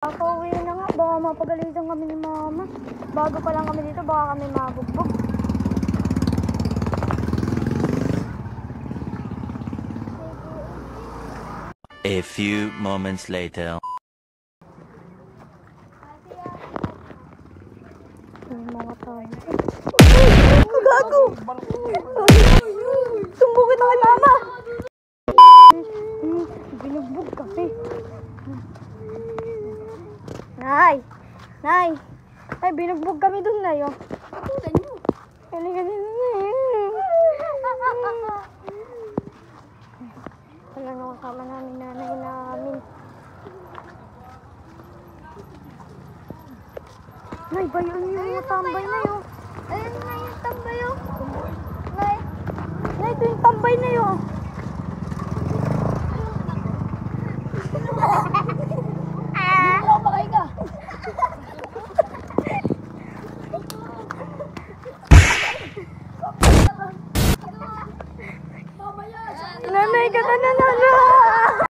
Pauwi na nga, baka mapagalitan kami ni mama. Bago pa lang kami dito, baka kami mabugbog. A few moments later. May mga tayo. Gago! Sumbugin na kay mama! Binugbog kasi. Nay! Nay! Ay, binugbog kami dun na yun. Patulan nyo. Halika din na wala na kasama namin nanay namin. Nay, bayan niyo yung tambay na yun. Ayun na yung tambay yun. Nay, Nay, ito yung tambay na yun. Bakay ka. Nanay ka na nanay.